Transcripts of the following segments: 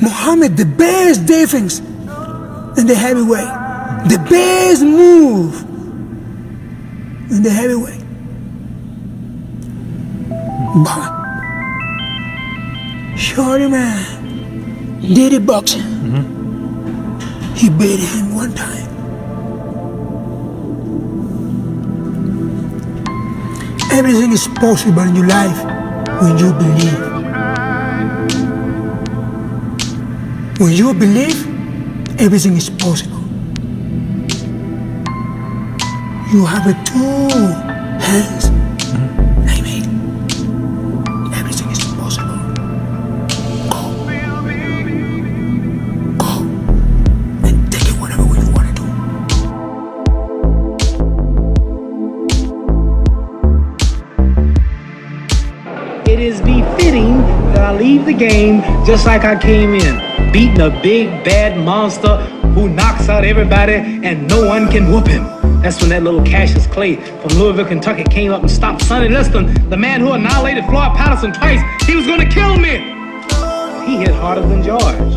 Muhammad, the best defense in the heavyweight, the best move in the heavyweight. But shorty man did it boxing. He beat him one time. Everything is possible in your life when you believe. When you believe, everything is possible. You have two hands. I mean, everything is possible. Go. Go. And take it whatever way you want to do. It is befitting that I leave the game just like I came in, beating a big bad monster who knocks out everybody and no one can whoop him. That's when that little Cassius Clay from Louisville, Kentucky came up and stopped Sonny Liston, the man who annihilated Floyd Patterson twice. He was gonna kill me. He hit harder than George.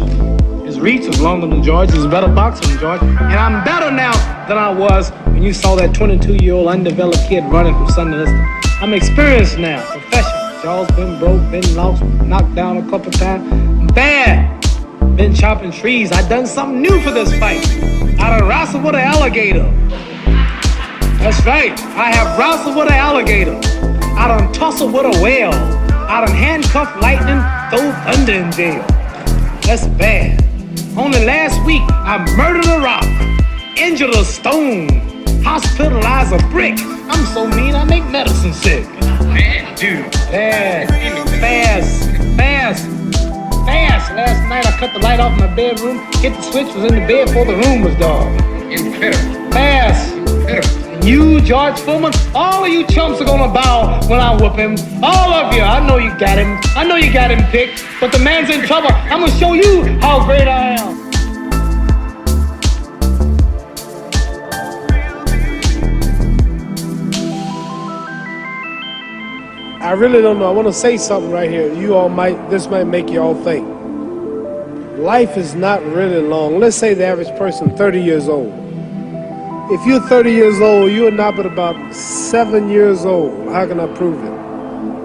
His reach was longer than George. He was a better boxer than George. And I'm better now than I was when you saw that 22-year-old undeveloped kid running from Sonny Liston. I'm experienced now, professional. Jaw's been broke, been lost, knocked down a couple times. I'm bad. Been chopping trees. I done something new for this fight. I done wrestled with an alligator. That's right. I have wrestled with an alligator. I done tussled with a whale. I done handcuffed lightning, throw thunder in jail. That's bad. Only last week, I murdered a rock, injured a stone, hospitalized a brick. I'm so mean, I make medicine sick. Man, dude. Fast. Last night I cut the light off in my bedroom, hit the switch, was in the bed before the room was dark. Incredible. Fast. Incredible. And you, George Foreman, all of you chumps are gonna bow when I whoop him. All of you. I know you got him. I know you got him picked, but the man's in trouble. I'm gonna show you how great I am. I really don't know. I want to say something right here. This might make you all think. Life is not really long. Let's say the average person 30 years old. If you're 30 years old, you're not but about 7 years old. How can I prove it?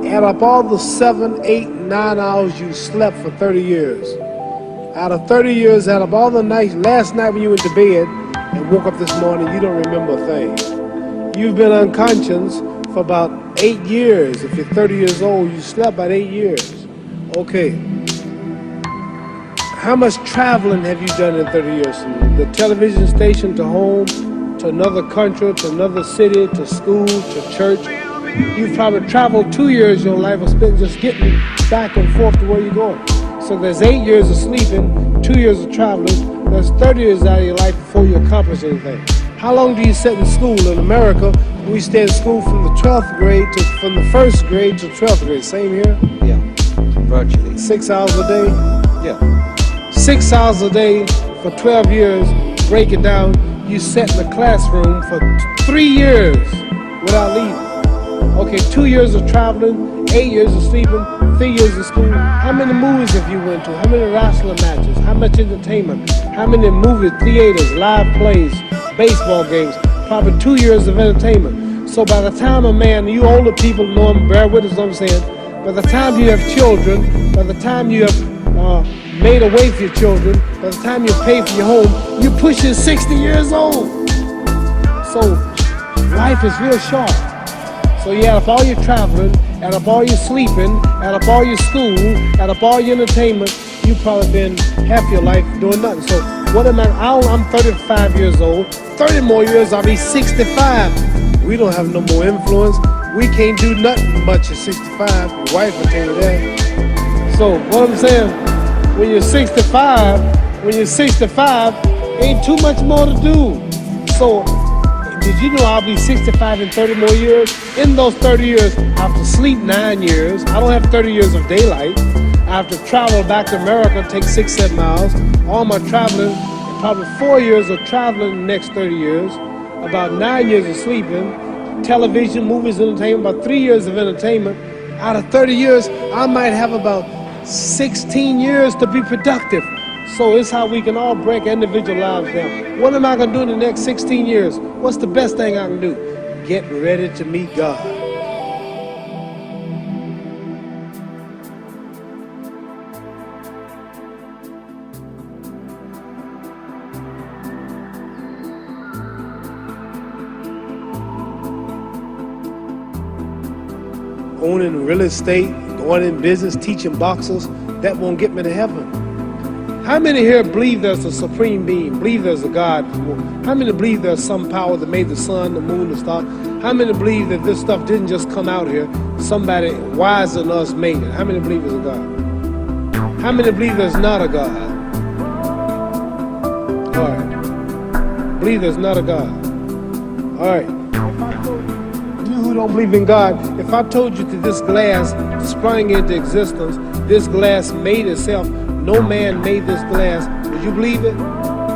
Add up all the 7, 8, 9 hours you slept for 30 years. Out of 30 years, add up all the nights, last night when you went to bed and woke up this morning, you don't remember a thing. You've been unconscious for about 8 years. If you're 30 years old, you slept about 8 years. Okay. How much traveling have you done in 30 years? From the television station to home, to another country, to another city, to school, to church. You've probably traveled 2 years of your life or spent just getting back and forth to where you're going. So there's 8 years of sleeping, 2 years of traveling. There's 30 years out of your life before you accomplish anything. How long do you sit in school? In America, we stay in school from the 12th grade from the 1st grade to 12th grade. Same here? Yeah, virtually. 6 hours a day? Yeah. 6 hours a day for 12 years. Break it down. You sat in the classroom for 3 years without leaving. Okay, 2 years of traveling, 8 years of sleeping, 3 years of school. How many movies have you went to? How many wrestling matches? How much entertainment? How many movie theaters, live plays, baseball games? Probably 2 years of entertainment. So by the time a man, you older people know him, bear with us what I'm saying, by the time you have children, by the time you have made a way for your children, by the time you pay for your home, you're pushing 60 years old. So life is real short. So you add up all your traveling, add up all your sleeping, add up all your school, add up all your entertainment, you've probably been half your life doing nothing. So what am I? I'm 35 years old. 30 more years, I'll be 65. We don't have no more influence. We can't do nothing much at 65. Your wife will tell you that. So what I'm saying, when you're 65, ain't too much more to do. So did you know I'll be 65 in 30 more years? In those 30 years, I have to sleep 9 years. I don't have 30 years of daylight. I have to travel back to America, take 6, 7 hours. All my traveling, probably 4 years of traveling in the next 30 years, about 9 years of sleeping, television, movies, entertainment, about 3 years of entertainment. Out of 30 years, I might have about 16 years to be productive. So it's how we can all break individual lives down. What am I going to do in the next 16 years? What's the best thing I can do? Get ready to meet God. Owning real estate, going in business, teaching boxers, that won't get me to heaven. How many here believe there's a supreme being, believe there's a God? How many believe there's some power that made the sun, the moon, the stars? How many believe that this stuff didn't just come out here? Somebody wiser than us made it. How many believe there's a God? How many believe there's not a God? All right. Believe there's not a God. All right. You who don't believe in God, if I told you that this glass sprang into existence, this glass made itself, no man made this glass, would you believe it?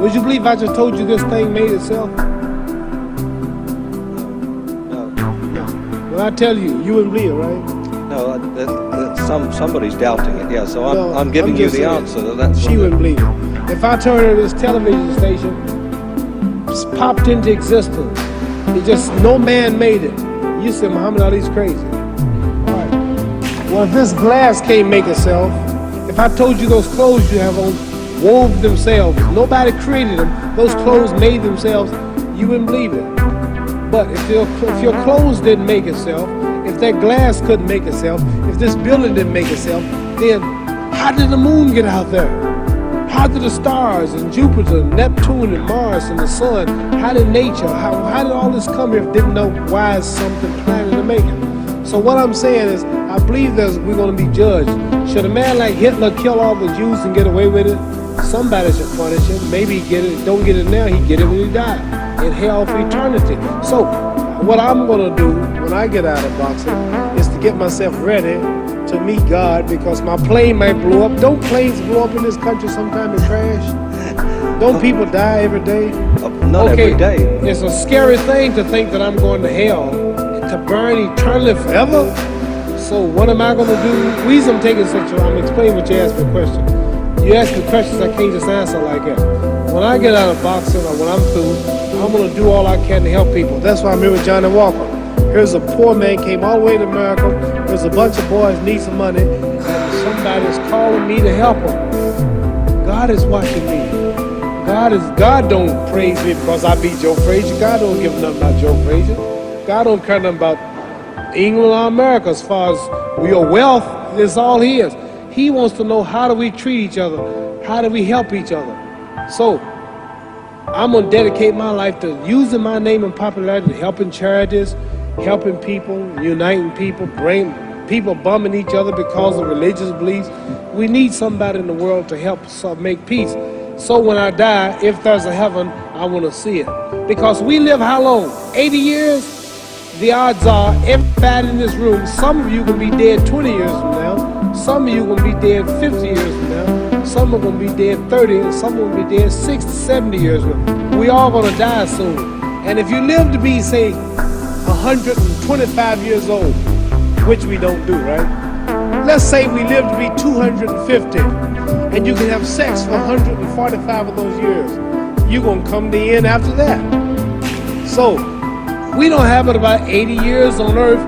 Would you believe I just told you this thing made itself? No. When I tell you, you wouldn't believe it, right? No, somebody's doubting it. Yeah, so I'm giving I'm you just the saying, answer. That's she wouldn't believe it. If I turn on this television station, popped into existence, it just, no man made it. You said Muhammad Ali's crazy. All right. Well, if this glass can't make itself, if I told you those clothes you have on wove themselves, nobody created them, those clothes made themselves, you wouldn't believe it. But if your clothes didn't make itself, if that glass couldn't make itself, if this building didn't make itself, then how did the moon get out there? How did the stars and Jupiter, Neptune and Mars and the sun, how did nature, how did all this come here if didn't know why is something planning to make it? So what I'm saying is, I believe we're going to be judged. Should a man like Hitler kill all the Jews and get away with it? Somebody should punish him. Maybe he get it, don't get it now, he get it when he died. In hell for eternity. So what I'm going to do when I get out of boxing is to get myself ready to meet God, because my plane might blow up. Don't planes blow up in this country sometime and crash? Don't people die every day? Not every day. It's a scary thing to think that I'm going to hell to burn eternally forever. So what am I going to do? The reason I'm taking such a, I'm explaining what you asked me a question. You ask me questions I can't just answer like that. When I get out of boxing or when I'm through, I'm going to do all I can to help people. That's why I'm here with Johnny Walker. Here's a poor man, came all the way to America. There's a bunch of boys need some money, and somebody's calling me to help them. God is watching me. God don't praise me because I beat Joe Frazier. God don't give nothing about Joe Frazier. God don't care nothing about England or America as far as your wealth is all his. He wants to know, how do we treat each other? How do we help each other? So I'm going to dedicate my life to using my name and popularity, helping charities, helping people, uniting people, bring people bumming each other because of religious beliefs. We need somebody in the world to help us make peace. So when I die, if there's a heaven, I want to see it. Because we live how long? 80 years? The odds are everybody in this room, some of you going to be dead 20 years from now. Some of you going to be dead 50 years from now. Some are going to be dead 30, and some are going to be dead 60, 70 years from now. We all going to die soon. And if you live to be, say, 125 years old, which we don't do, right? Let's say we live to be 250, and you can have sex for 145 of those years. You're going to come to the end after that. So, we don't have it about 80 years on earth.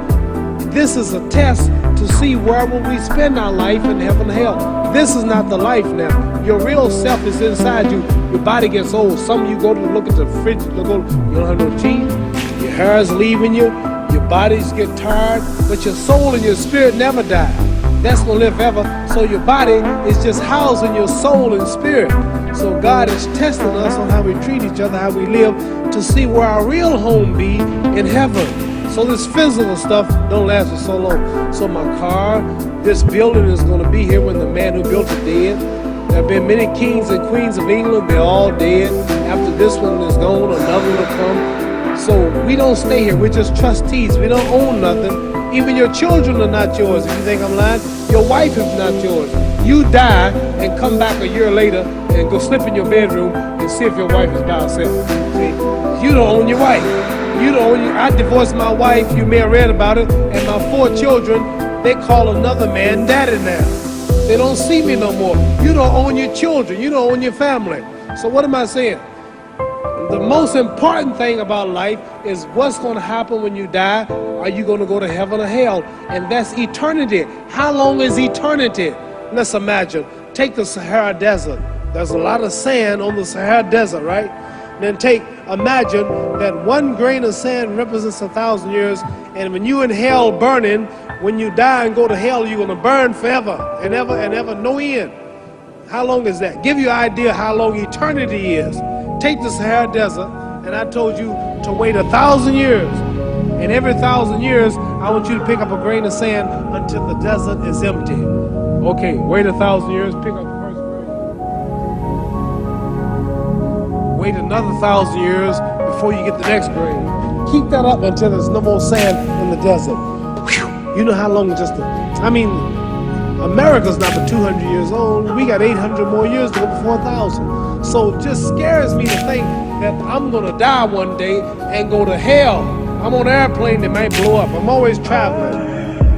This is a test to see where will we spend our life in heaven and hell. This is not the life now. Your real self is inside you. Your body gets old. Some of you go to look at the fridge, you don't have no teeth. Your hair is leaving you, your bodies get tired, but your soul and your spirit never die. That's gonna live forever. So your body is just housing your soul and spirit. So God is testing us on how we treat each other, how we live, to see where our real home be in heaven. So this physical stuff don't last for so long. So my car, this building is gonna be here when the man who built it dead. There have been many kings and queens of England, they're all dead. After this one is gone, another will come. So we don't stay here, we're just trustees, we don't own nothing. Even your children are not yours. If you think I'm lying, your wife is not yours. You die and come back a year later and go slip in your bedroom and see if your wife is by herself. See? You don't own your wife. You don't own I divorced my wife, you may have read about it, and my 4 children, they call another man daddy now. They don't see me no more. You don't own your children. You don't own your family. So what am I saying? The most important thing about life is what's going to happen when you die. Are you going to go to heaven or hell? And that's eternity. How long is eternity? Let's imagine. Take the Sahara Desert. There's a lot of sand on the Sahara Desert, right? Then imagine that 1 grain of sand represents 1,000 years, and when you in hell burning, when you die and go to hell, you're going to burn forever and ever and ever, no end. How long is that? Give you an idea how long eternity is. Take the Sahara Desert, and I told you to wait 1,000 years. And every 1,000 years, I want you to pick up a grain of sand until the desert is empty. Okay, wait 1,000 years, pick up the first grain. Wait another 1,000 years before you get the next grain. Keep that up until there's no more sand in the desert. Whew. You know how long America's not but 200 years old. We got 800 more years to go before 1,000. So it just scares me to think that I'm going to die one day and go to hell. I'm on an airplane that might blow up. I'm always traveling.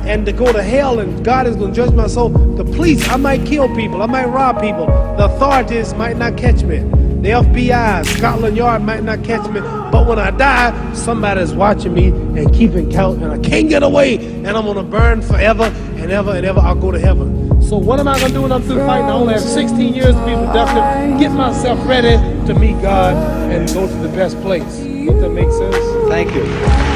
And to go to hell and God is going to judge my soul. The police, I might kill people. I might rob people. The authorities might not catch me. The FBI, Scotland Yard might not catch me. But when I die, somebody's watching me and keeping count. And I can't get away. And I'm going to burn forever and ever and ever. I'll go to heaven. So what am I going to do when I'm through fighting? I only have 16 years to be productive. Get myself ready to meet God and go to the best place. Does that make sense? Thank you.